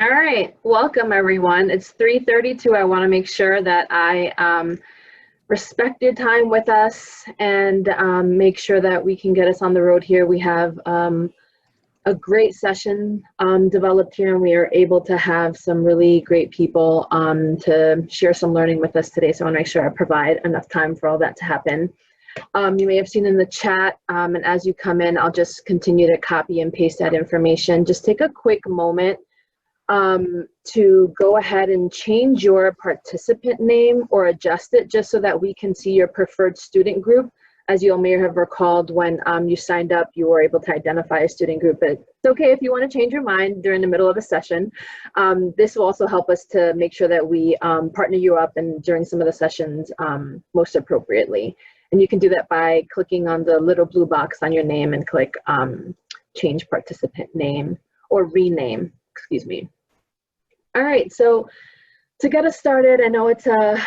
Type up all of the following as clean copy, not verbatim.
All right, welcome everyone. It's 3:32. I want to make sure that I respect your time with us and make sure that we can get us on the road here. We have a great session developed here, and we are able to have some really great people to share some learning with us today. So I want to make sure I provide enough time for all that to happen. You may have seen in the chat, and as you come in, I'll just continue to copy and paste that information. Just take a quick moment to go ahead and change your participant name or adjust it just so that we can see your preferred student group. As you may have recalled, when you signed up, you were able to identify a student group. But it's okay if you want to change your mind during the middle of a session. This will also help us to make sure that we partner you up and during some of the sessions most appropriately. And you can do that by clicking on the little blue box on your name and click change participant name or rename, excuse me. All right, so to get us started, I know it's a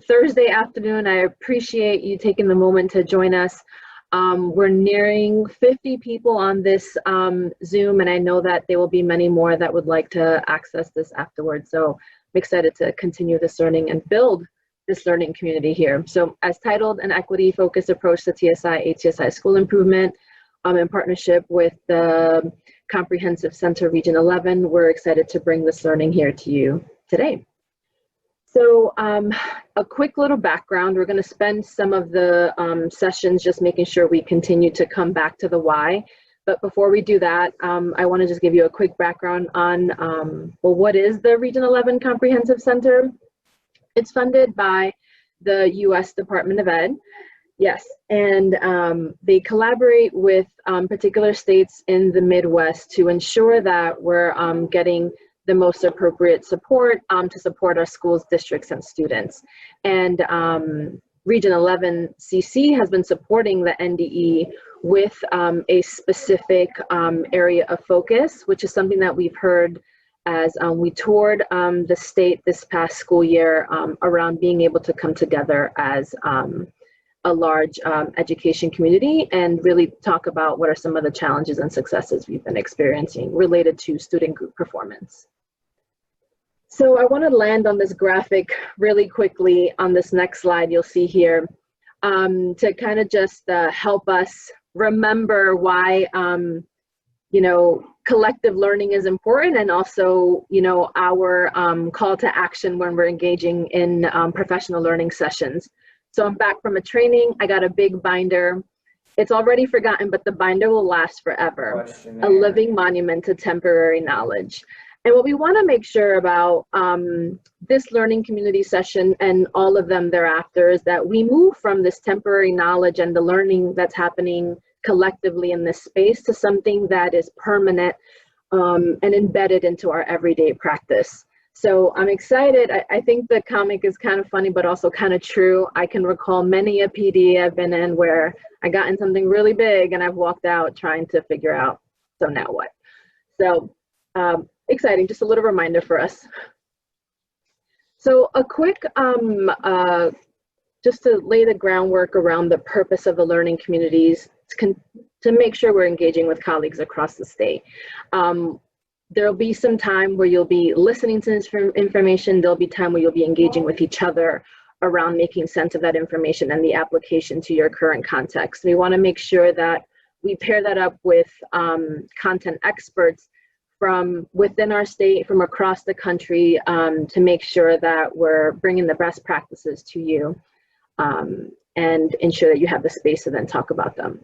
Thursday afternoon. I appreciate you taking the moment to join us. We're nearing 50 people on this Zoom, and I know that there will be many more that would like to access this afterwards. So I'm excited to continue this learning and build this learning community here. So as titled, an equity-focused approach to TSI-HCSI school improvement in partnership with the Comprehensive Center Region 11, we're excited to bring this learning here to you today. So a quick little background, we're going to spend some of the sessions just making sure we continue to come back to the why. But before we do that, I want to just give you a quick background on, well, what is the Region 11 Comprehensive Center? It's funded by the U.S. Department of Ed. Yes, and they collaborate with particular states in the Midwest to ensure that we're getting the most appropriate support to support our schools, districts, and students. And Region 11 CC has been supporting the NDE with a specific area of focus, which is something that we've heard as we toured the state this past school year around being able to come together as a large education community and really talk about what are some of the challenges and successes we've been experiencing related to student group performance. So I want to land on this graphic really quickly on this next slide you'll see here to kind of just help us remember why collective learning is important, and also our call to action when we're engaging in professional learning sessions. So I'm back from a training. I got a big binder. It's already forgotten, but the binder will last forever. A living monument to temporary knowledge. And what we want to make sure about this learning community session and all of them thereafter is that we move from this temporary knowledge and the learning that's happening collectively in this space to something that is permanent and embedded into our everyday practice. So I'm excited. I think the comic is kind of funny, but also kind of true. I can recall many a PD I've been in where I got in something really big and I've walked out trying to figure out, so now what? So exciting, just a little reminder for us. So a quick, just to lay the groundwork around the purpose of the learning communities to make sure we're engaging with colleagues across the state. There'll be some time where you'll be listening to this information. There'll be time where you'll be engaging with each other around making sense of that information and the application to your current context. We want to make sure that we pair that up with content experts from within our state, from across the country, to make sure that we're bringing the best practices to you and ensure that you have the space to then talk about them.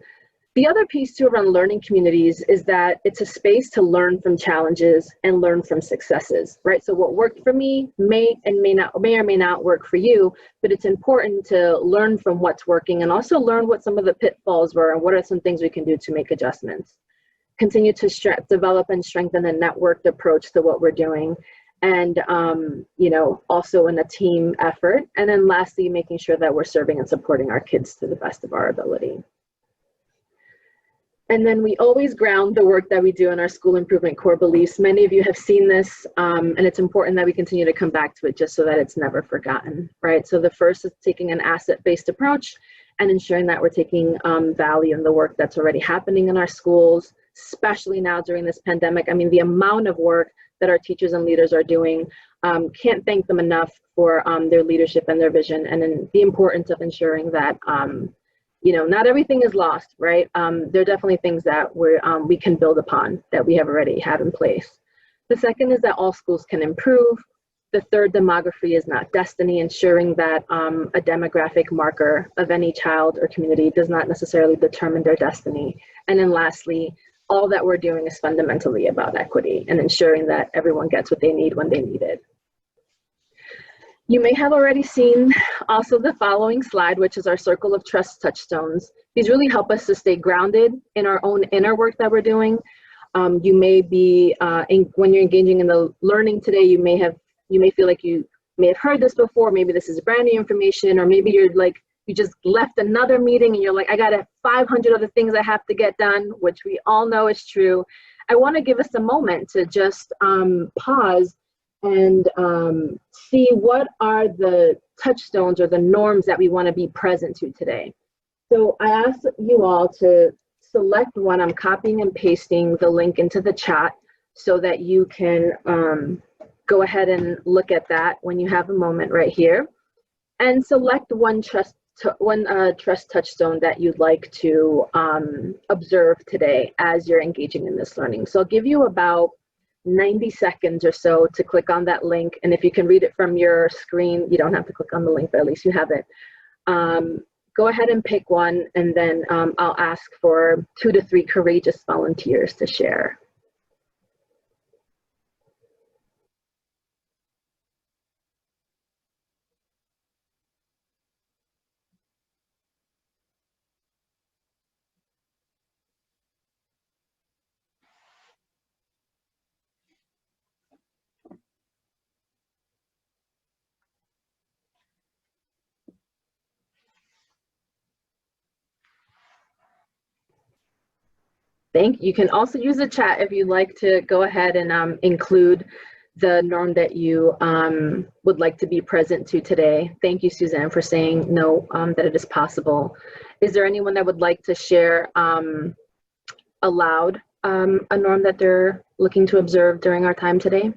The other piece too around learning communities is that it's a space to learn from challenges and learn from successes, right? So what worked for me may or may not work for you, but it's important to learn from what's working and also learn what some of the pitfalls were and what are some things we can do to make adjustments. Continue to develop and strengthen a networked approach to what we're doing, and also in a team effort. And then lastly, making sure that we're serving and supporting our kids to the best of our ability. And then we always ground the work that we do in our school improvement core beliefs. Many of you have seen this, and it's important that we continue to come back to it just so that it's never forgotten, right? So the first is taking an asset-based approach and ensuring that we're taking value in the work that's already happening in our schools, especially now during this pandemic. I mean, the amount of work that our teachers and leaders are doing. Can't thank them enough for their leadership and their vision, and then the importance of ensuring that you know, not everything is lost, right? There are definitely things that we can build upon that we have already had in place. The second is that all schools can improve. The third, demography is not destiny, ensuring that a demographic marker of any child or community does not necessarily determine their destiny. And then lastly, all that we're doing is fundamentally about equity and ensuring that everyone gets what they need when they need it. You may have already seen also the following slide, which is our circle of trust touchstones. These really help us to stay grounded in our own inner work that we're doing. You may be, when you're engaging in the learning today, you may feel like you may have heard this before, maybe this is brand new information, or maybe you're like, you just left another meeting and you're like, I got 500 other things I have to get done, which we all know is true. I wanna give us a moment to just pause and see what are the touchstones or the norms that we wanna be present to today. So I asked you all to select one. I'm copying and pasting the link into the chat so that you can go ahead and look at that when you have a moment right here, and select one trust touchstone that you'd like to observe today as you're engaging in this learning. So I'll give you about 90 seconds or so to click on that link, and if you can read it from your screen, you don't have to click on the link, but at least you have it. Go ahead and pick one, and then I'll ask for 2 to 3 courageous volunteers to share. You can also use the chat if you'd like to go ahead and include the norm that you would like to be present to today. Thank you, Suzanne, for saying no, that it is possible. Is there anyone that would like to share aloud a norm that they're looking to observe during our time today?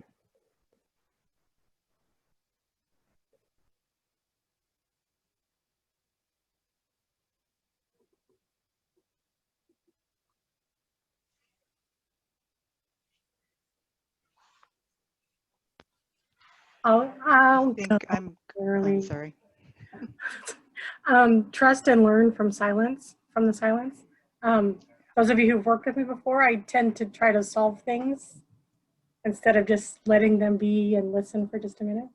I think I'm sorry. Trust and learn from silence, from the silence. Those of you who've worked with me before, I tend to try to solve things instead of just letting them be and listen for just a minute.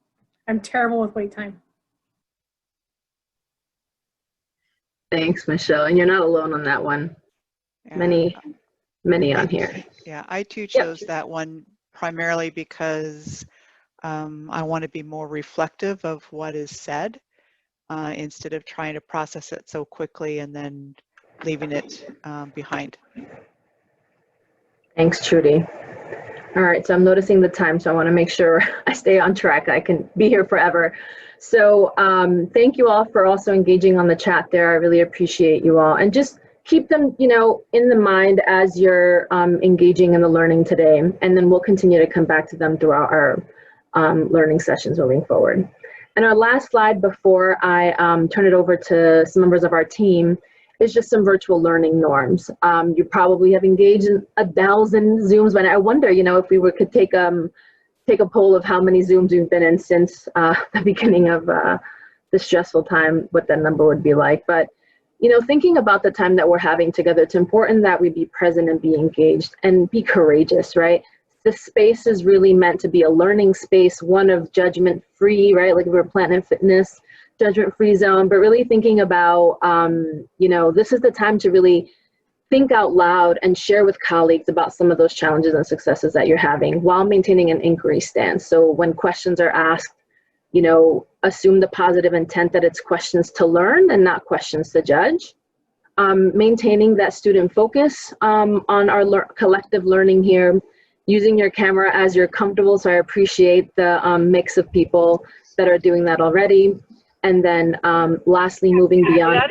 I'm terrible with wait time. Thanks, Michelle. And you're not alone on that one. Yeah. Many on here. Yeah, I too chose that one primarily because I want to be more reflective of what is said instead of trying to process it so quickly and then leaving it behind. Thanks, Trudy. All right, so I'm noticing the time, so I want to make sure I stay on track. I can be here forever. So thank you all for also engaging on the chat there. I really appreciate you all. And just keep them, you know, in the mind as you're engaging in the learning today. And then we'll continue to come back to them throughout our learning sessions moving forward. And our last slide before I turn it over to some members of our team is just some virtual learning norms. You probably have engaged in 1,000 Zooms, but I wonder, you know, if we could take a poll of how many Zooms we've been in since the beginning of this stressful time, what that number would be like. But, you know, thinking about the time that we're having together, it's important that we be present and be engaged and be courageous, right? This space is really meant to be a learning space, one of judgment-free, right? Like we're Planet Fitness, judgment-free zone, but really thinking about, you know, this is the time to really think out loud and share with colleagues about some of those challenges and successes that you're having while maintaining an inquiry stance. So when questions are asked, you know, assume the positive intent that it's questions to learn and not questions to judge. Maintaining that student focus on our collective learning here, using your camera as you're comfortable. So I appreciate the mix of people that are doing that already. And then lastly, moving beyond.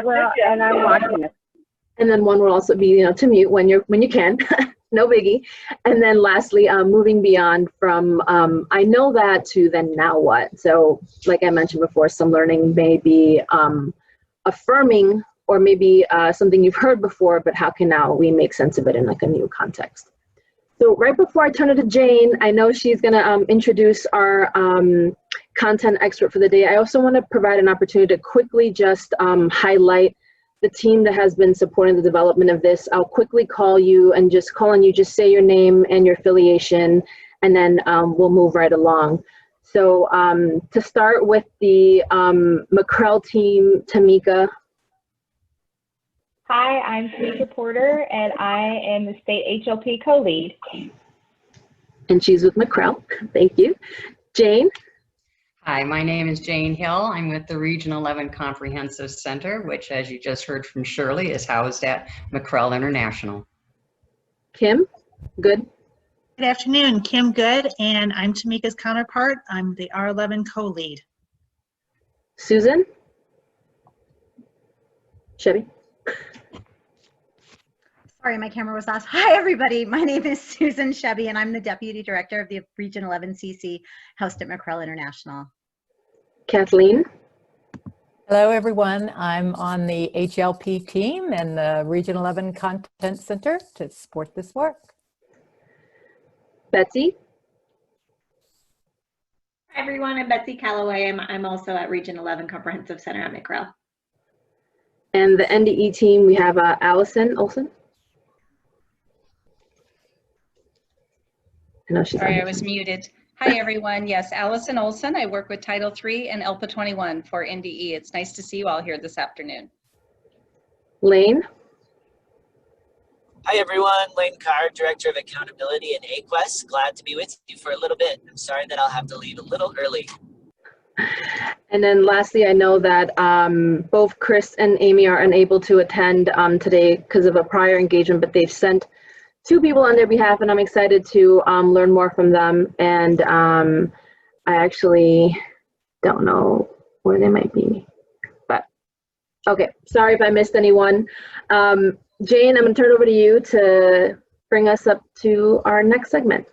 Well, and I'm watching it. And then one will also be, you know, to mute when you can. no biggie. And then lastly, moving beyond from I know that to then now what. So like I mentioned before, some learning may be affirming or maybe something you've heard before, but how can now we make sense of it in like a new context? So right before I turn it to Jane, I know she's gonna introduce our content expert for the day. I also want to provide an opportunity to quickly just highlight the team that has been supporting the development of this. I'll quickly call you and just call on you, just say your name and your affiliation, and then we'll move right along. So to start with the McCrell team, Tamika. Hi, I'm Tamika Porter, and I am the state HLP co-lead. And she's with McCrell. Thank you. Jane. Hi, my name is Jane Hill. I'm with the Region 11 Comprehensive Center, which, as you just heard from Shirley, is housed at McCrell International. Kim, good. Good afternoon, Kim Good, and I'm Tamika's counterpart. I'm the R11 co-lead. Susan. Chevy. Sorry, my camera was off. Hi, everybody. My name is Susan Chevy, and I'm the Deputy Director of the Region 11 CC housed at McCrell International. Kathleen. Hello, everyone. I'm on the HLP team and the Region 11 Content Center to support this work. Betsy. Hi, everyone. I'm Betsy Calloway. I'm also at Region 11 Comprehensive Center at McCrell. And the NDE team, we have Allison Olson. I know she's Sorry, I was muted. Hi, everyone. Yes, Allison Olson. I work with Title III and ELPA 21 for NDE. It's nice to see you all here this afternoon. Lane. Hi, everyone. Lane Carr, Director of Accountability and AQuest. Glad to be with you for a little bit. I'm sorry that I'll have to leave a little early. And then lastly, I know that both Chris and Amy are unable to attend today because of a prior engagement, but they've sent 2 people on their behalf, and I'm excited to learn more from them. And I actually don't know where they might be, but okay. Sorry if I missed anyone. Jane, I'm gonna turn it over to you to bring us up to our next segment.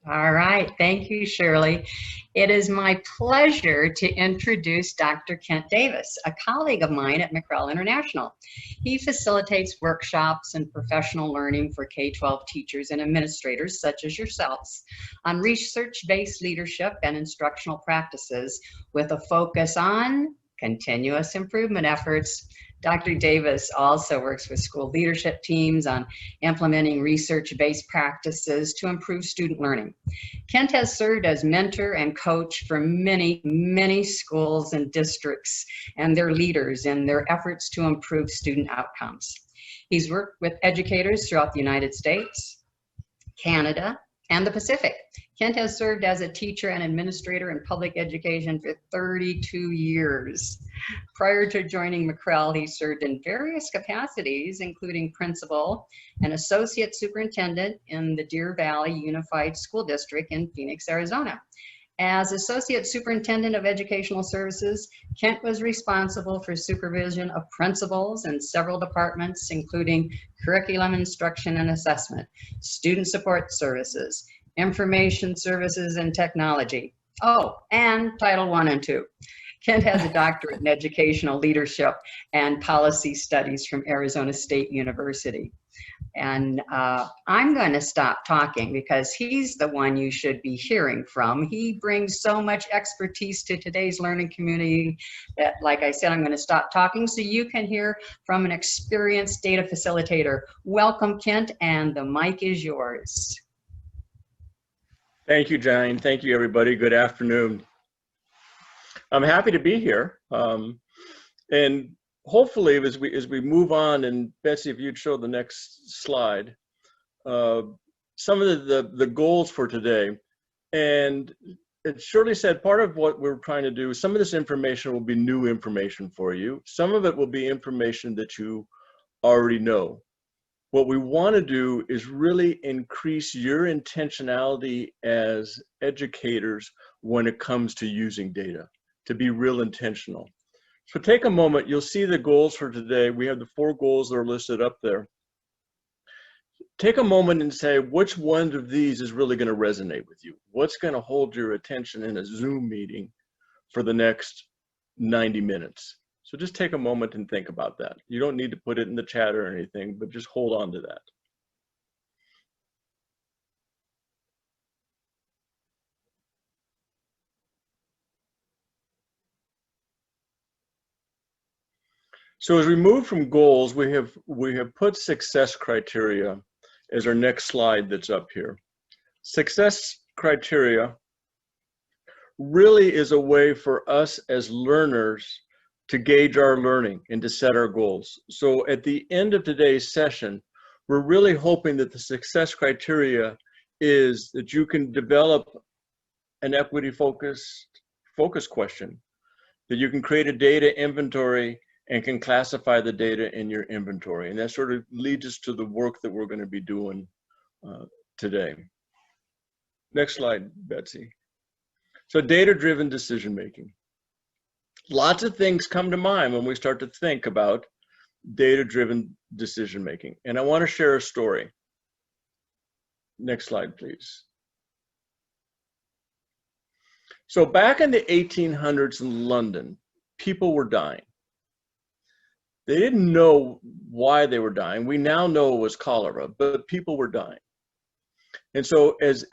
All right, thank you, Shirley. It is my pleasure to introduce Dr. Kent Davis, a colleague of mine at McCrell International. He facilitates workshops and professional learning for K-12 teachers and administrators such as yourselves on research-based leadership and instructional practices with a focus on continuous improvement efforts. Dr. Davis also works with school leadership teams on implementing research-based practices to improve student learning. Kent has served as mentor and coach for many, many schools and districts and their leaders in their efforts to improve student outcomes. He's worked with educators throughout the United States, Canada, and the Pacific. Kent has served as a teacher and administrator in public education for 32 years. Prior to joining McCrell, he served in various capacities, including principal and associate superintendent in the Deer Valley Unified School District in Phoenix, Arizona. As Associate Superintendent of Educational Services, Kent was responsible for supervision of principals in several departments, including curriculum instruction and assessment, student support services, information services and technology. Oh, and Title I and II. Kent has a doctorate in educational leadership and policy studies from Arizona State University. And I'm going to stop talking because he's the one you should be hearing from. He brings so much expertise to today's learning community that, like I said, I'm going to stop talking so you can hear from an experienced data facilitator. Welcome, Kent, and the mic is yours. Thank you, Jane. Thank you, everybody. Good afternoon. I'm happy to be here. And hopefully, as we move on, and Betsy, if you'd show the next slide, some of the goals for today. And it Shirley said part of what we're trying to do, some of this information will be new information for you. Some of it will be information that you already know. What we want to do is really increase your intentionality as educators when it comes to using data, to be real intentional. So take a moment, you'll see the goals for today. We have the 4 goals that are listed up there. take a moment and say, which one of these is really going to resonate with you? What's going to hold your attention in a Zoom meeting for the next 90 minutes? So just take a moment and think about that. You don't need to put it in the chat or anything, but just hold on to that. So as we move from goals, we have put success criteria as our next slide that's up here. Success criteria really is a way for us as learners to gauge our learning and to set our goals. So at the end of today's session, we're really hoping that the success criteria is that you can develop an equity focus question, that you can create a data inventory and can classify the data in your inventory. And that sort of leads us to the work that we're going to be doing today. Next slide, Betsy. So data-driven decision-making. Lots of things come to mind when we start to think about data-driven decision-making. And I want to share a story. Next slide, please. So back in the 1800s in London, people were dying. They didn't know why they were dying. We now know it was cholera, but people were dying. And so as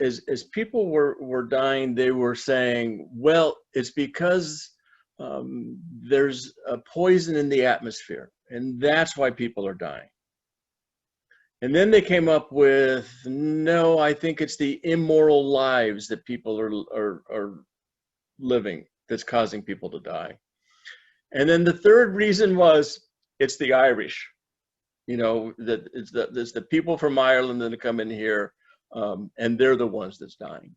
people were dying, they were saying, well, it's because there's a poison in the atmosphere, and that's why people are dying. And then they came up with, no, I think it's the immoral lives that people are living that's causing people to die. And then the third reason was, it's the Irish, you know, that it's the people from Ireland that come in here, and they're the ones that's dying.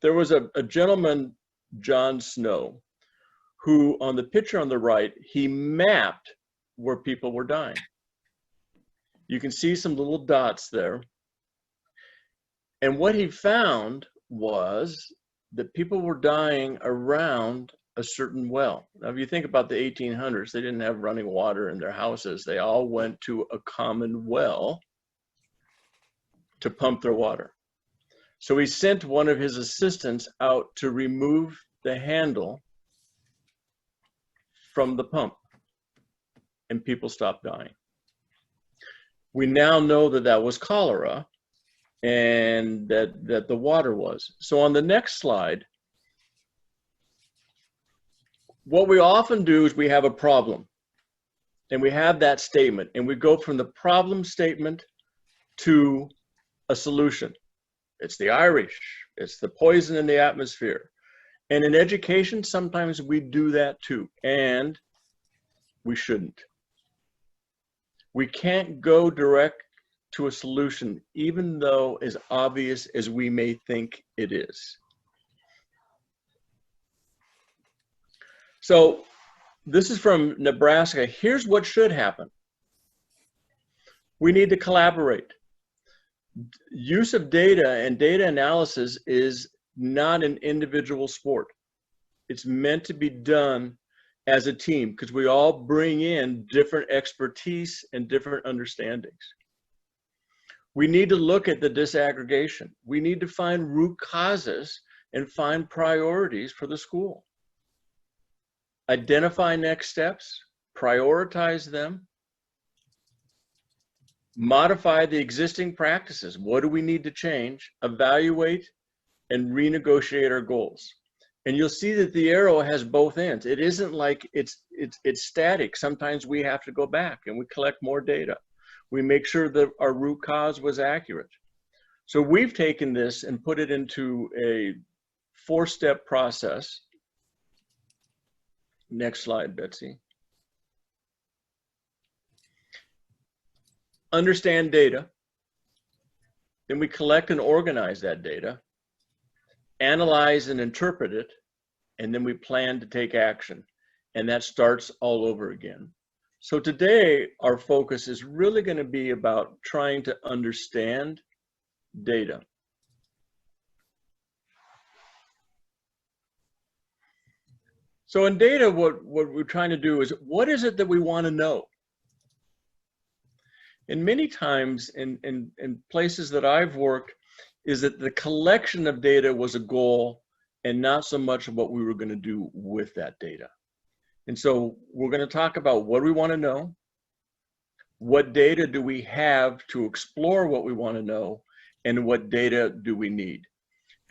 There was a gentleman, John Snow, who on the picture on the right, he mapped where people were dying. You can see some little dots there. And what he found was that people were dying around a certain well. Now, if you think about the 1800s, they didn't have running water in their houses. They all went to a common well to pump their water. So he sent one of his assistants out to remove the handle from the pump, and people stopped dying. We now know that that was cholera and that the water was. So on the next slide, what we often do is we have a problem and we have that statement and we go from the problem statement to a solution. It's the Irish, it's the poison in the atmosphere. And in education, sometimes we do that too, and we shouldn't. We can't go direct to a solution, even though as obvious as we may think it is. So this is from Nebraska. Here's what should happen. We need to collaborate. Use of data and data analysis is not an individual sport. It's meant to be done as a team because we all bring in different expertise and different understandings. We need to look at the disaggregation. We need to find root causes and find priorities for the school. Identify next steps, prioritize them, modify the existing practices. What do we need to change? Evaluate and renegotiate our goals. And you'll see that the arrow has both ends. It isn't like it's static. Sometimes we have to go back and we collect more data. We make sure that our root cause was accurate. So we've taken this and put it into a 4-step process. Next slide, Betsy. Understand data. Then we collect and organize that data, analyze and interpret it, and then we plan to take action. And that starts all over again. So today, our focus is really going to be about trying to understand data. So in data, what we're trying to do is, what is it that we want to know? And many times in places that I've worked is that the collection of data was a goal and not so much what we were going to do with that data. And so we're going to talk about what we want to know, what data do we have to explore what we want to know, and what data do we need.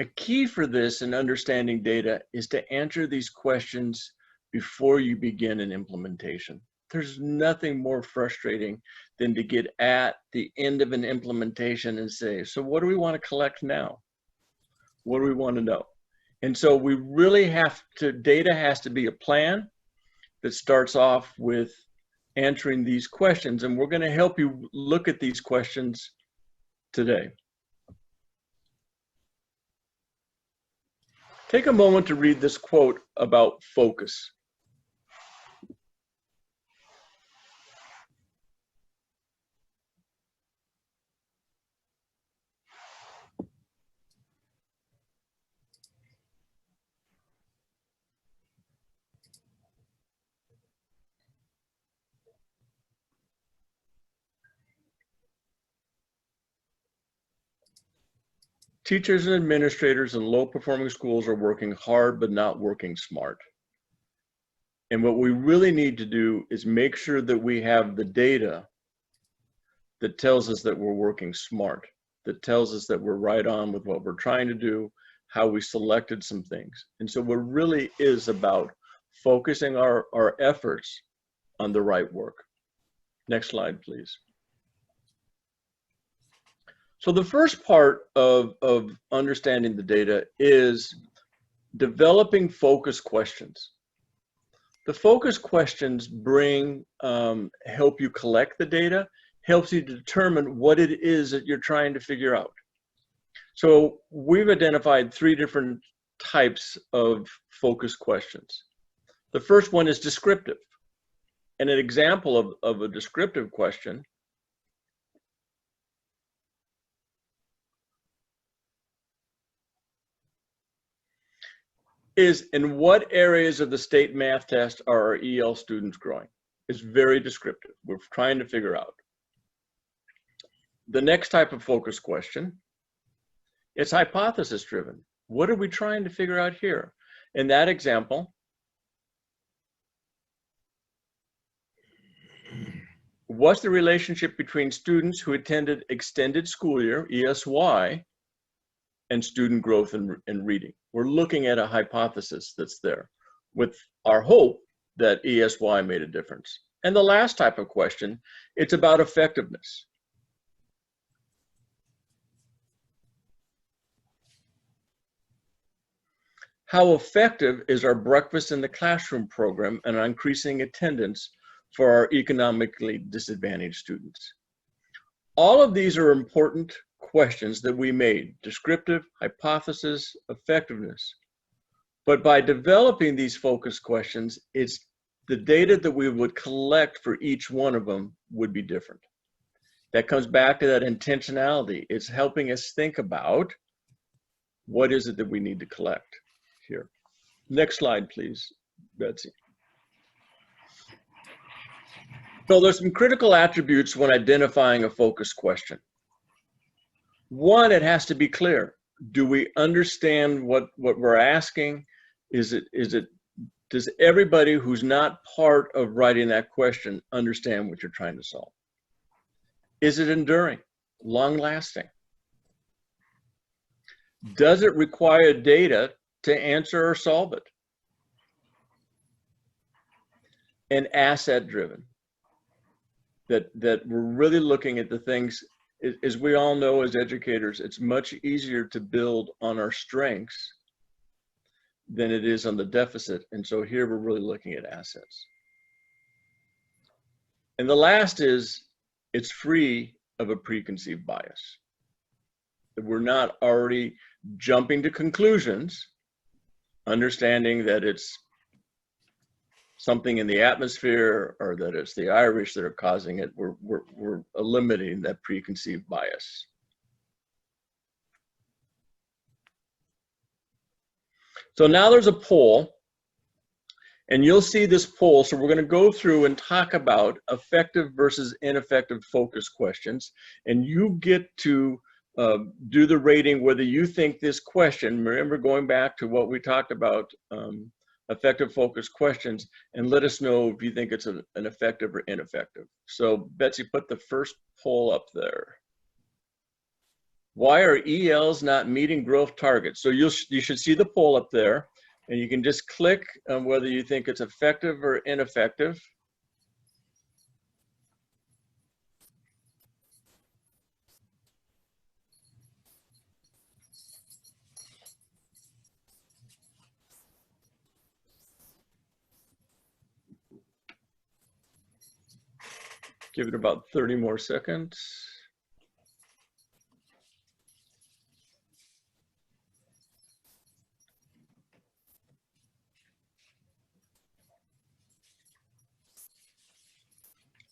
A key for this in understanding data is to answer these questions before you begin an implementation. There's nothing more frustrating than to get at the end of an implementation and say, so what do we want to collect now? What do we want to know? And so we really have to, data has to be a plan that starts off with answering these questions. And we're going to help you look at these questions today. Take a moment to read this quote about focus. Teachers and administrators in low-performing schools are working hard but not working smart. And what we really need to do is make sure that we have the data that tells us that we're working smart, that tells us that we're right on with what we're trying to do, how we selected some things. And so what really is about focusing our efforts on the right work. Next slide, please. So the first part of understanding the data is developing focus questions. The focus questions help you collect the data, helps you determine what it is that you're trying to figure out. So we've identified 3 different types of focus questions. The first one is descriptive. And an example of a descriptive question is, in what areas of the state math test are our EL students growing? It's very descriptive. We're trying to figure out. The next type of focus question is hypothesis driven. What are we trying to figure out here? In that example, what's the relationship between students who attended extended school year, ESY, and student growth in reading? We're looking at a hypothesis that's there with our hope that ESY made a difference. And the last type of question, it's about effectiveness. How effective is our breakfast in the classroom program and increasing attendance for our economically disadvantaged students? All of these are important questions that we made: descriptive, hypothesis, effectiveness. But by developing these focus questions, it's the data that we would collect for each one of them would be different. That comes back to that intentionality. It's helping us think about what is it that we need to collect here. Next slide, please, Betsy. So there's some critical attributes when identifying a focus question. One, it has to be clear. Do we understand what we're asking? Does everybody who's not part of writing that question understand what you're trying to solve? Is it enduring, long-lasting? Does it require data to answer or solve it? And asset-driven. That we're really looking at the things, as we all know as educators, it's much easier to build on our strengths than it is on the deficit. And so here we're really looking at assets. And the last is, it's free of a preconceived bias. That we're not already jumping to conclusions, understanding that it's something in the atmosphere or that it's the Irish that are causing it. We're eliminating that preconceived bias. So now there's a poll, And you'll see this poll. So we're going to go through and talk about effective versus ineffective focus questions. And you get to do the rating whether you think this question, remember going back to what we talked about, effective focus questions, and let us know if you think it's an effective or ineffective. So Betsy, put the first poll up there. Why are ELs not meeting growth targets? So you should see the poll up there, and you can just click on whether you think it's effective or ineffective. Give it about 30 more seconds.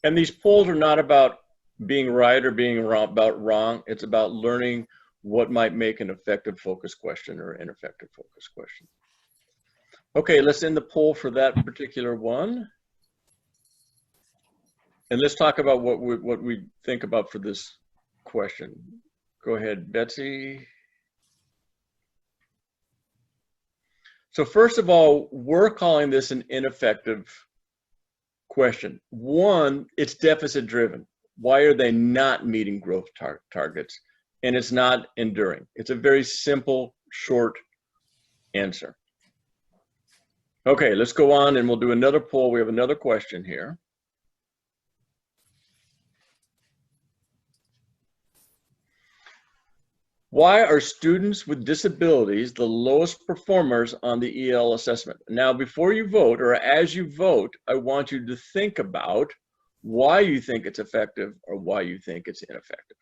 And these polls are not about being right or being wrong. It's about learning what might make an effective focus question or ineffective focus question. Okay, let's end the poll for that particular one. And let's talk about what we think about for this question. Go ahead, Betsy. So first of all, we're calling this an ineffective question. One, it's deficit driven. Why are they not meeting growth targets? And it's not enduring. It's a very simple, short answer. Okay, let's go on and we'll do another poll. We have another question here. Why are students with disabilities the lowest performers on the EL assessment? Now, before you vote, or as you vote, I want you to think about why you think it's effective or why you think it's ineffective.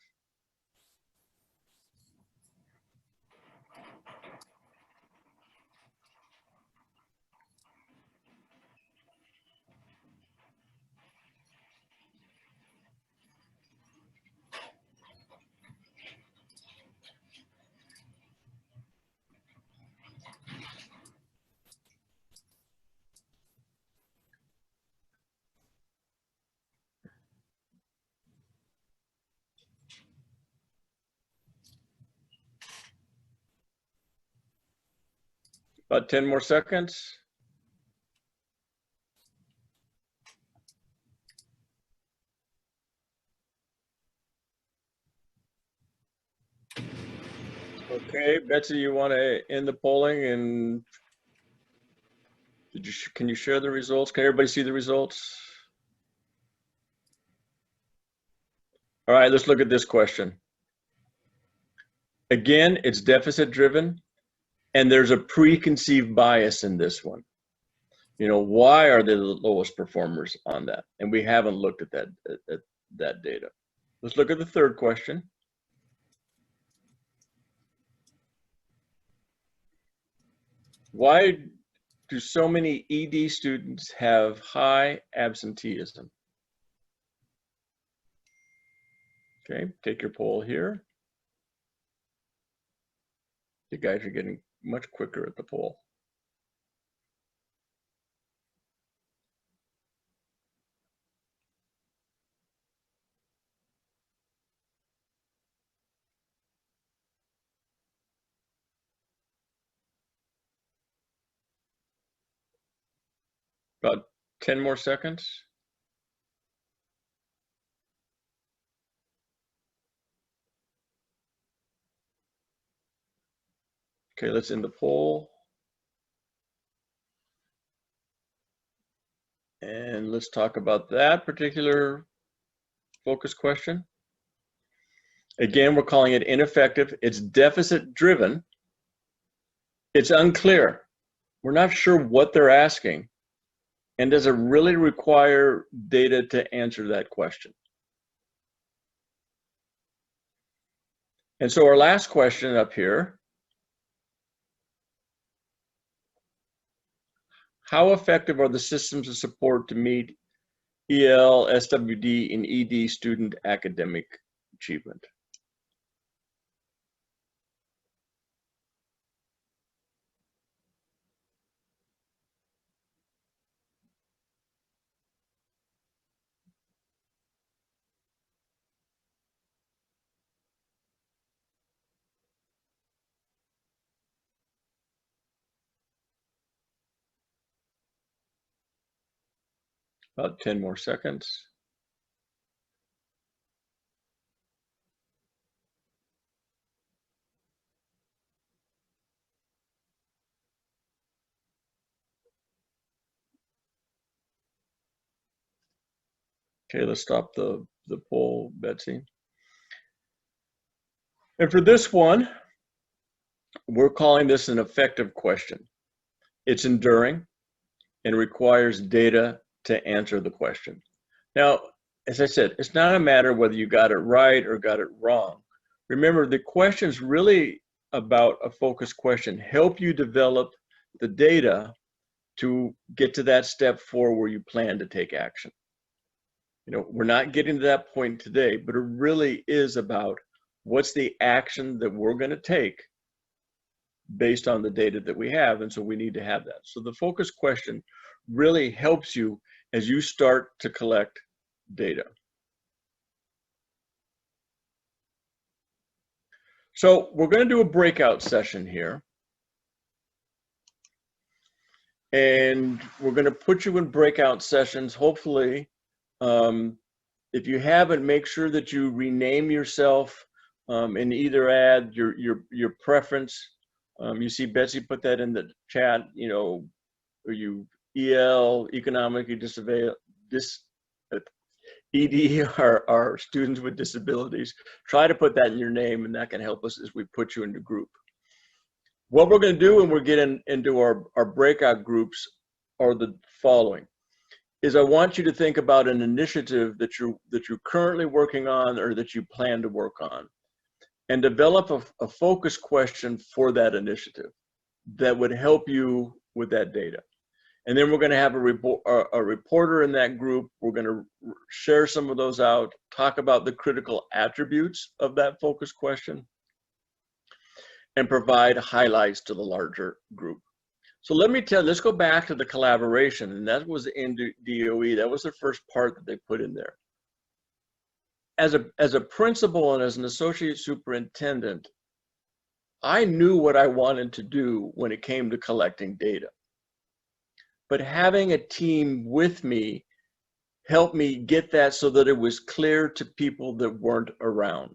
About 10 more seconds. Okay, Betsy, you want to end the polling, and can you share the results? Can everybody see the results? All right, let's look at this question. Again, it's deficit driven, and there's a preconceived bias in this one. You know, why are they the lowest performers on that? And we haven't looked at that data. Let's look at the third question. Why do so many ED students have high absenteeism? Okay, take your poll here. You guys are getting much quicker at the poll. About 10 more seconds. Okay, let's end the poll. And let's talk about that particular focus question. Again, we're calling it ineffective. It's deficit driven. It's unclear. We're not sure what they're asking. And does it really require data to answer that question? And so our last question up here, how effective are the systems of support to meet EL, SWD, and ED student academic achievement? About 10 more seconds. Okay, let's stop the poll, Betsy. And for this one, we're calling this an effective question. It's enduring and requires data to answer the question. Now, as I said, it's not a matter whether you got it right or got it wrong. Remember, the question's really about a focused question. Help you develop the data to get to that step 4 where you plan to take action. You know, we're not getting to that point today, but it really is about what's the action that we're going to take based on the data that we have, and so we need to have that. So the focus question really helps you as you start to collect data. So we're going to do a breakout session here. And we're going to put you in breakout sessions, hopefully. If you haven't, make sure that you rename yourself and either add your preference. You see Betsy put that in the chat, you know, are you EL, economically disadvantaged, ED are students with disabilities. Try to put that in your name, and that can help us as we put you into group. What we're going to do when we're getting into our breakout groups are the following. Is I want you to think about an initiative that you're currently working on or that you plan to work on, and develop a focus question for that initiative that would help you with that data. And then we're going to have a reporter in that group. We're going to share some of those out, talk about the critical attributes of that focus question, and provide highlights to the larger group. So let's go back to the collaboration, and that was in DOE. That was the first part that they put in there. As a principal and as an associate superintendent, I knew what I wanted to do when it came to collecting data. But having a team with me helped me get that so that it was clear to people that weren't around.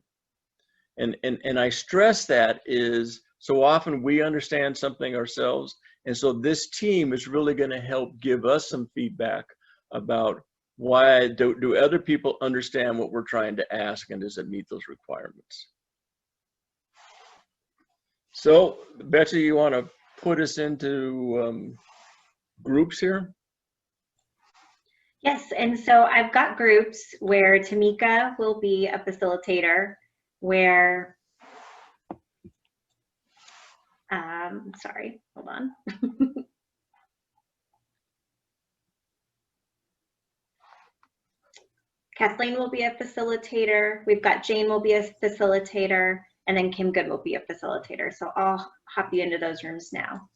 And I stress that is so often we understand something ourselves. And so this team is really going to help give us some feedback about why do other people understand what we're trying to ask, and does it meet those requirements? So Betsy, you want to put us into groups here? Yes, and so I've got groups where Tamika will be a facilitator, where, sorry, hold on. Kathleen will be a facilitator. We've got Jane will be a facilitator, and then Kim Good will be a facilitator. So I'll hop you into those rooms now.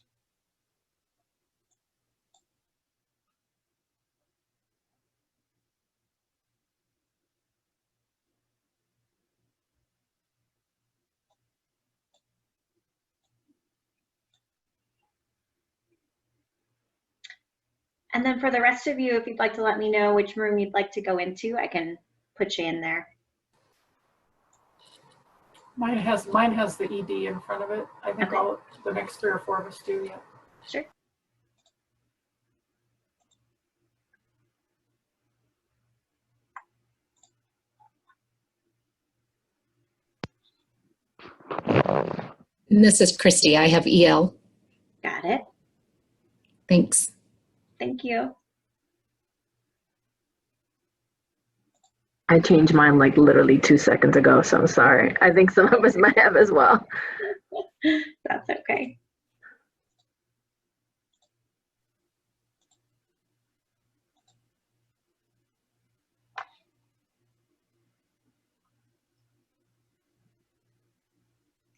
And then for the rest of you, if you'd like to let me know which room you'd like to go into, I can put you in there. Mine has the ED in front of it. I think Okay. the next 3 or 4 of us do, yeah. Sure. This is Christy. I have EL. Got it. Thanks. Thank you. I changed mine like literally 2 seconds ago, so I'm sorry. I think some of us might have as well. That's okay.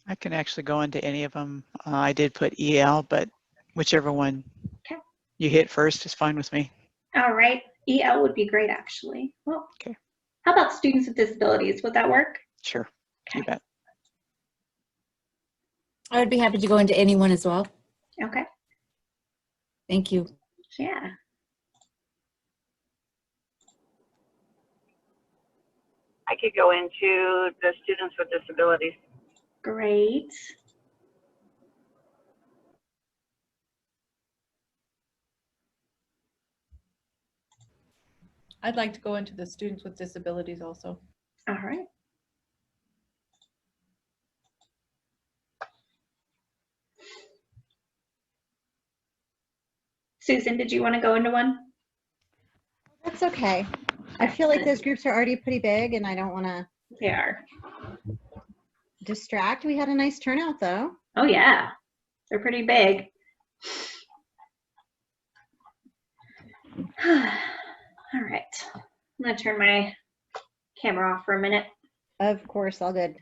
I can actually go into any of them. I did put EL, but whichever one Okay. you hit first is fine with me. All right. EL would be great, actually. Well, okay. How about students with disabilities? Would that work? Sure. You bet. I would be happy to go into anyone as well. Okay. Thank you. Yeah. I could go into the students with disabilities. Great. I'd like to go into the students with disabilities also. All right. Susan, did you want to go into one? That's okay. I feel like those groups are already pretty big and I don't want to They are. distract. We had a nice turnout though. Oh yeah, they're pretty big. All right, I'm gonna turn my camera off for a minute. Of course, all good.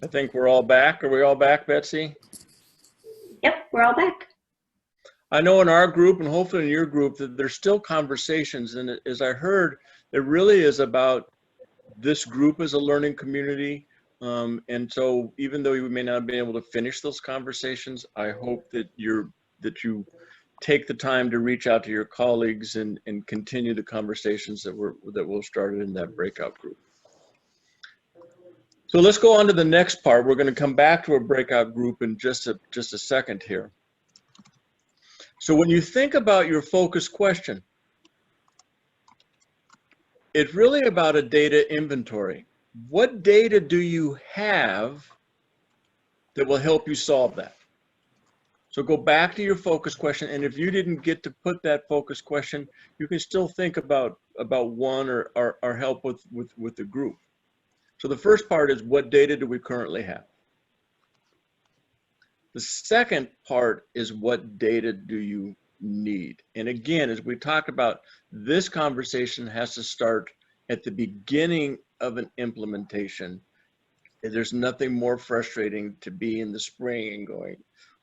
I think we're all back. Are we all back, Betsy? Yep, we're all back. I know in our group and hopefully in your group that there's still conversations. And as I heard, it really is about this group as a learning community. And so even though you may not be able to finish those conversations, I hope that you take the time to reach out to your colleagues and continue the conversations that we'll start in that breakout group. So let's go on to the next part. We're going to come back to a breakout group in just a second here. So when you think about your focus question, it's really about a data inventory. What data do you have that will help you solve that? So go back to your focus question, and if you didn't get to put that focus question, you can still think about one or help with the group. So the first part is, what data do we currently have? The second part is, what data do you need? And again, as we talked about, this conversation has to start at the beginning of an implementation. There's nothing more frustrating to be in the spring and going,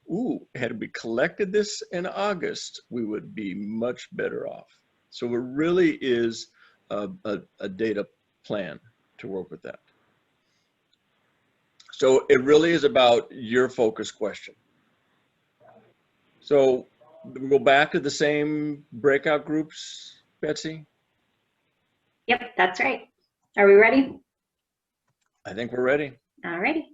ooh, had we collected this in August, we would be much better off. So it really is a data plan to work with that. So it really is about your focus question. So we'll go back to the same breakout groups, Betsy? Yep, that's right. Are we ready? I think we're ready. All righty.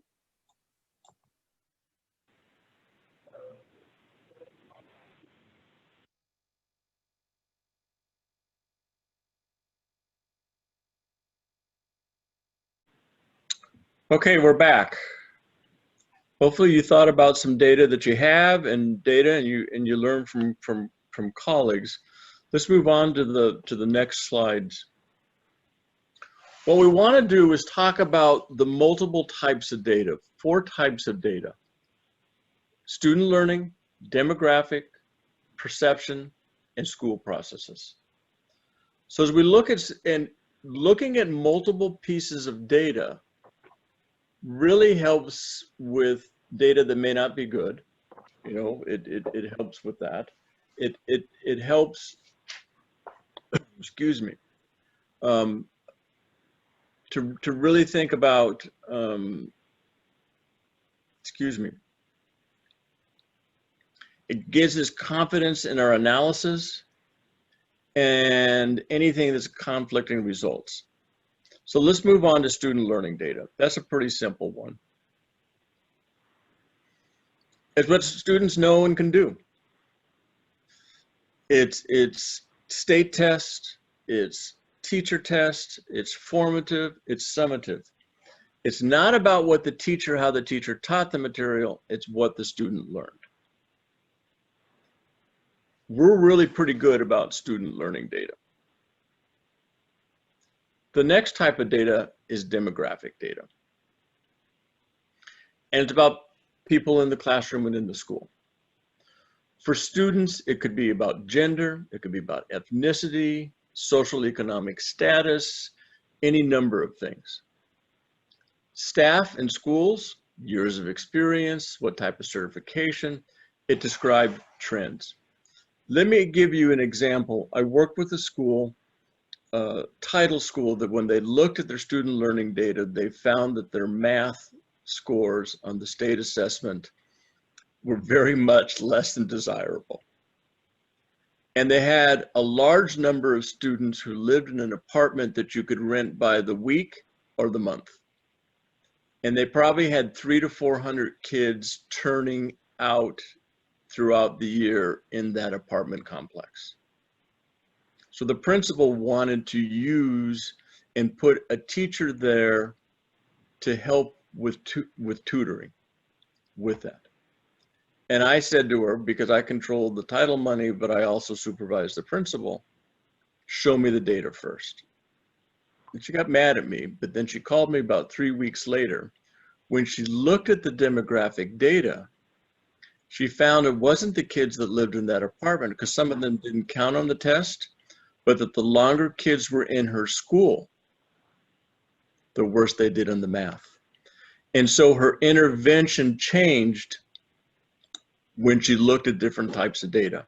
Okay, we're back. Hopefully you thought about some data that you have and you learn from colleagues. Let's move on to the next slides. What we want to do is talk about the multiple types of data, 4 types of data: student learning, demographic, perception, and school processes. So as we look at looking at multiple pieces of data really helps with data that may not be good. You know, it helps with that. It helps, excuse me, to really think about, excuse me, it gives us confidence in our analysis and anything that's conflicting results. So let's move on to student learning data. That's a pretty simple one. It's what students know and can do. It's state test, it's teacher test, it's formative, it's summative. It's not about what the teacher, how the teacher taught the material, it's what the student learned. We're really pretty good about student learning data. The next type of data is demographic data. And it's about people in the classroom and in the school. For students, it could be about gender, it could be about ethnicity, social economic status, any number of things. Staff in schools, years of experience, what type of certification, it described trends. Let me give you an example. I worked with a school, title school, that when they looked at their student learning data, they found that their math scores on the state assessment were very much less than desirable. And they had a large number of students who lived in an apartment that you could rent by the week or the month. And they probably had 300 to 400 kids turning out throughout the year in that apartment complex. So the principal wanted to use and put a teacher there to help with tutoring with that. And I said to her, because I controlled the title money, but I also supervised the principal, show me the data first. And she got mad at me, but then she called me about 3 weeks later. When she looked at the demographic data, she found it wasn't the kids that lived in that apartment, because some of them didn't count on the test, but that the longer kids were in her school, the worse they did in the math. And so her intervention changed when she looked at different types of data.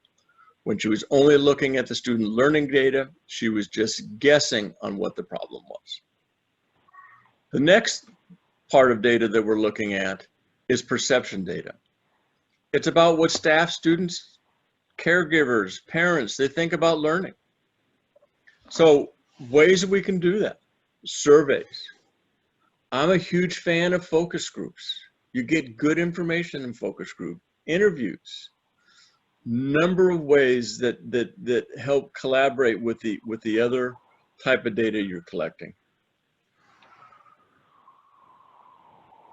When she was only looking at the student learning data, she was just guessing on what the problem was. The next part of data that we're looking at is perception data. It's about what staff, students, caregivers, parents, they think about learning. So ways that we can do that: surveys. I'm a huge fan of focus groups. You get good information in focus group, interviews, number of ways that help collaborate with the other type of data you're collecting.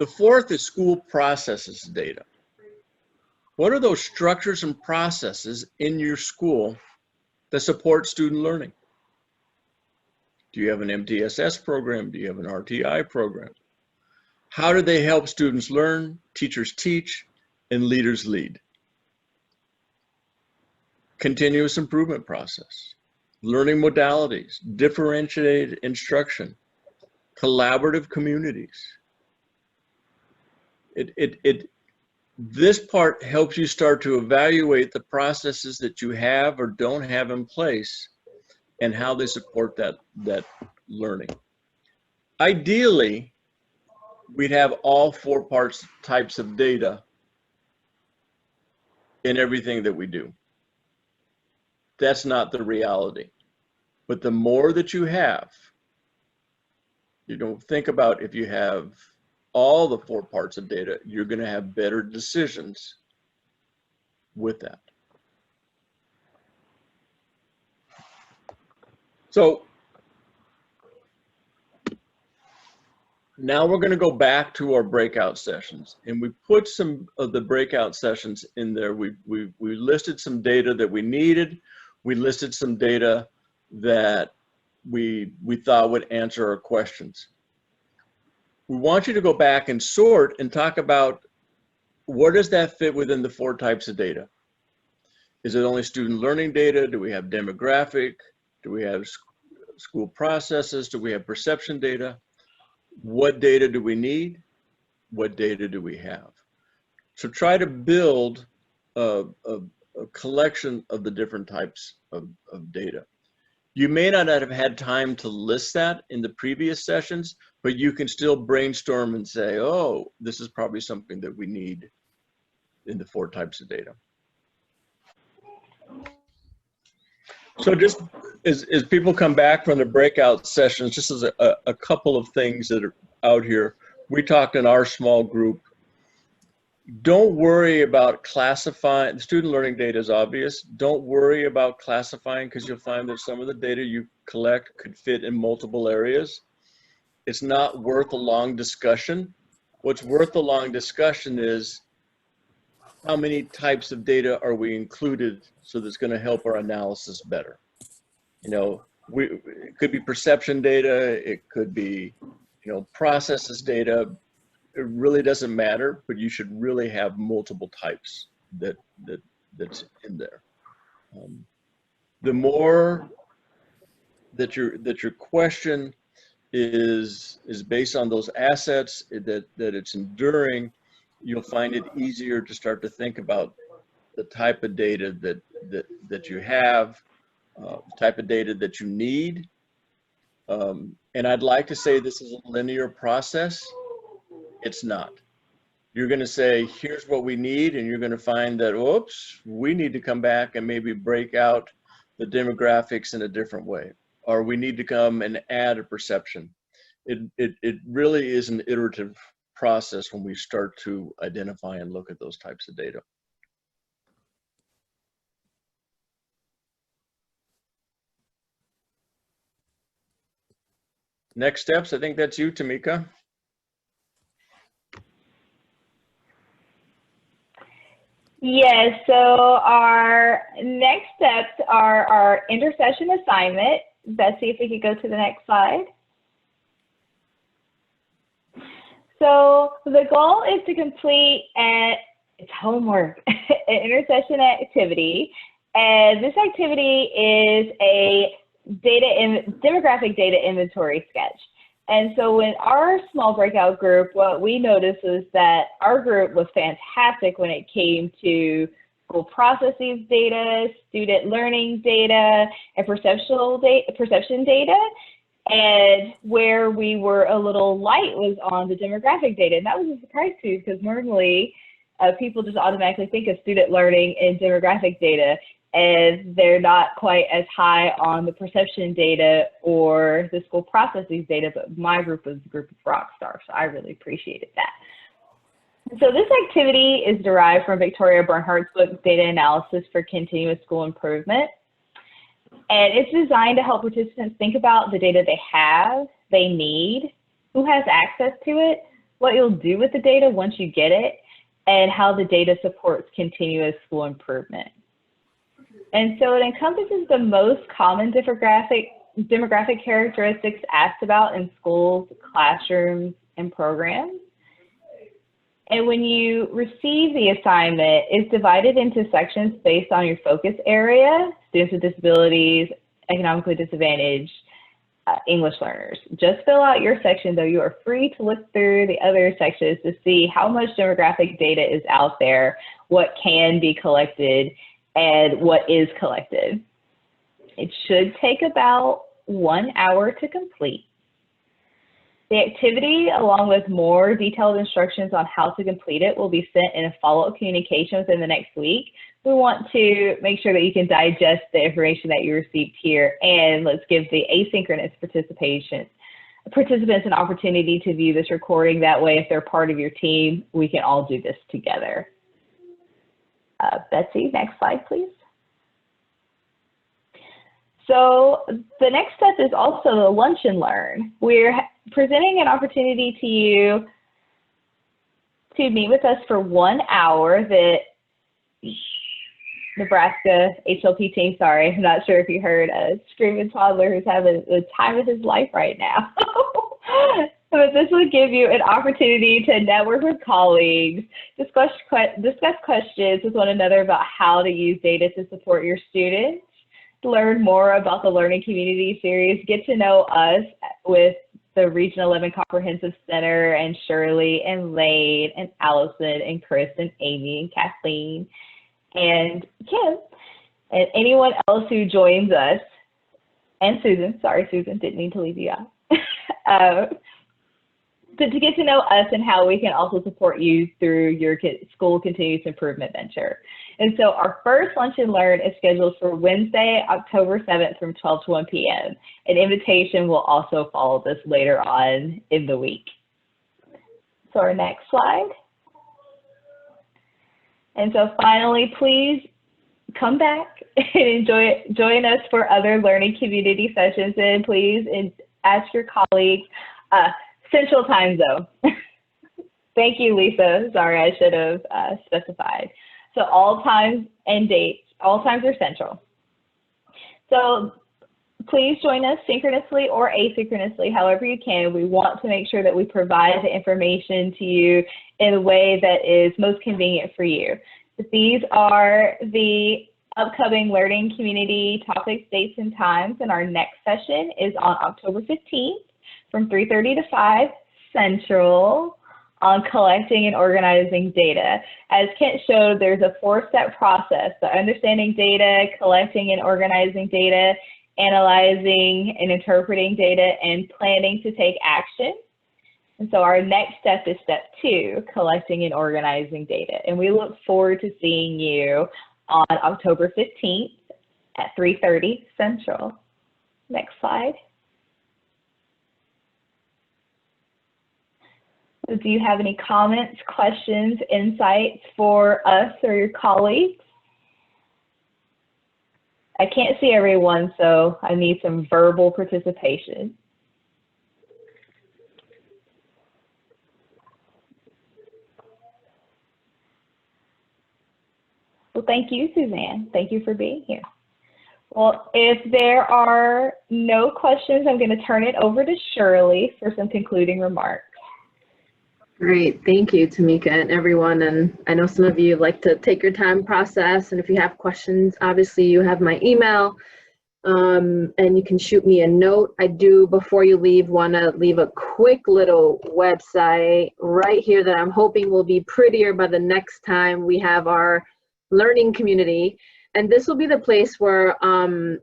The fourth is school processes data. What are those structures and processes in your school that support student learning? Do you have an MTSS program? Do you have an RTI program? How do they help students learn, teachers teach, and leaders lead? Continuous improvement process, learning modalities, differentiated instruction, collaborative communities. This part helps you start to evaluate the processes that you have or don't have in place and how they support that learning. Ideally, we'd have all four types of data in everything that we do. That's not the reality. But the more that you have, you don't think about if you have all the four parts of data, you're going to have better decisions with that. So now we're going to go back to our breakout sessions, and we put some of the breakout sessions in there. We listed some data that we needed. We listed some data that we thought would answer our questions. We want you to go back and sort and talk about where does that fit within the four types of data. Is it only student learning data? Do we have demographic? Do we have school processes? Do we have perception data? What data do we need? What data do we have? So try to build a collection of the different types of data. You may not have had time to list that in the previous sessions, but you can still brainstorm and say, oh, this is probably something that we need in the four types of data. So just as people come back from the breakout sessions, just as a couple of things that are out here. We talked in our small group. Don't worry about classifying. The student learning data is obvious. Don't worry about classifying, because you'll find that some of the data you collect could fit in multiple areas. It's not worth a long discussion. What's worth a long discussion is how many types of data are we included so that's going to help our analysis better. You know, it could be perception data, it could be, you know, processes data. It really doesn't matter, but you should really have multiple types that's in there. The more that your question is based on those assets, that it's enduring, you'll find it easier to start to think about the type of data that you have, the type of data that you need. And I'd like to say this is a linear process. It's not. You're going to say, here's what we need, and you're going to find that, oops, we need to come back and maybe break out the demographics in a different way, or we need to come and add a perception. It really is an iterative process when we start to identify and look at those types of data. Next steps, I think that's you, Tamika. Yes, so our next steps are our intersession assignment. Betsy, if we could go to the next slide. So the goal is to complete it's homework, an intersession activity. And this activity is a demographic data inventory sketch. And so in our small breakout group, what we noticed was that our group was fantastic when it came to school processes data, student learning data, and perception data. And where we were a little light was on the demographic data. And that was a surprise too, because normally people just automatically think of student learning and demographic data, and they're not quite as high on the perception data or the school processes data, but my group was a group of rock stars, so I really appreciated that. So this activity is derived from Victoria Bernhardt's book, Data Analysis for Continuous School Improvement. And it's designed to help participants think about the data they have, they need, who has access to it, what you'll do with the data once you get it, and how the data supports continuous school improvement. And so it encompasses the most common demographic characteristics asked about in schools, classrooms, and programs. And when you receive the assignment, it's divided into sections based on your focus area: students with disabilities, economically disadvantaged, English learners. Just fill out your section, though you are free to look through the other sections to see how much demographic data is out there, what can be collected, and what is collected. It should take about 1 hour to complete. The activity, along with more detailed instructions on how to complete it, will be sent in a follow-up communication within the next week. We want to make sure that you can digest the information that you received here, and let's give the asynchronous participants an opportunity to view this recording. That way, if they're part of your team, we can all do this together. Betsy, next slide, please. So the next step is also the lunch and learn. We're presenting an opportunity to you to meet with us for 1 hour. The Nebraska HLP team, sorry, I'm not sure if you heard a screaming toddler who's having the time of his life right now. But this will give you an opportunity to network with colleagues, discuss questions with one another about how to use data to support your students, learn more about the Learning Community Series, get to know us with the Region 11 Comprehensive Center, and Shirley and Lane and Allison and Chris and Amy and Kathleen and Kim and anyone else who joins us, and Susan. Sorry, Susan, didn't mean to leave you out. To get to know us and how we can also support you through your school continuous improvement venture. And so our first lunch and learn is scheduled for Wednesday, October 7th from 12 to 1 p.m. An invitation will also follow this later on in the week. So our next slide. And so finally, please come back and join us for other learning community sessions, and please ask your colleagues, Central Time Zone. Thank you, Lisa. Sorry, I should have specified. So all times and dates, all times are Central. So please join us synchronously or asynchronously, however you can. We want to make sure that we provide the information to you in a way that is most convenient for you. But these are the upcoming learning community topics, dates, and times, and our next session is on October 15th from 3:30 to 5 Central on collecting and organizing data. As Kent showed, there's a 4-step process: so understanding data, collecting and organizing data, analyzing and interpreting data, and planning to take action. And so our next step is step 2, collecting and organizing data. And we look forward to seeing you on October 15th at 3:30 Central. Next slide. So do you have any comments, questions, insights for us or your colleagues? I can't see everyone, so I need some verbal participation. Well, thank you, Suzanne. Thank you for being here. Well, if there are no questions, I'm going to turn it over to Shirley for some concluding remarks. Great, thank you, Tamika, and everyone. And I know some of you like to take your time, process, and if you have questions, obviously you have my email. and you can shoot me a note. I do, before you leave, want to leave a quick little website right here that I'm hoping will be prettier by the next time we have our learning community. And this will be the place where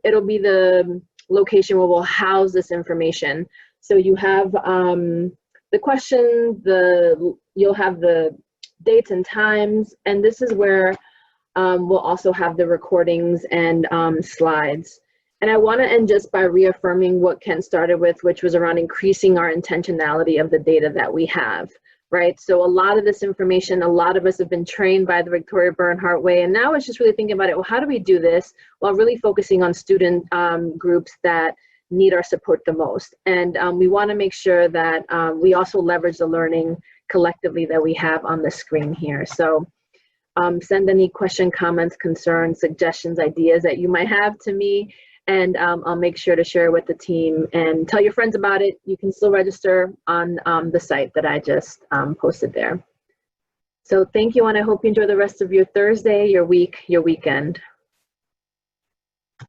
it'll be the location where we'll house this information. So you have the question, you'll have the dates and times, and this is where we'll also have the recordings and slides. And I want to end just by reaffirming what Ken started with, which was around increasing our intentionality of the data that we have, right? So a lot of this information, a lot of us have been trained by the Victoria Bernhardt Way, and now it's just really thinking about it, well, how do we do this while really focusing on student groups that need our support the most? And we want to make sure that we also leverage the learning collectively that we have on the screen here. So send any question, comments, concerns, suggestions, ideas that you might have to me, and I'll make sure to share with the team and tell your friends about it. You can still register on the site that I just posted there. So thank you, and I hope you enjoy the rest of your Thursday, your week, your weekend.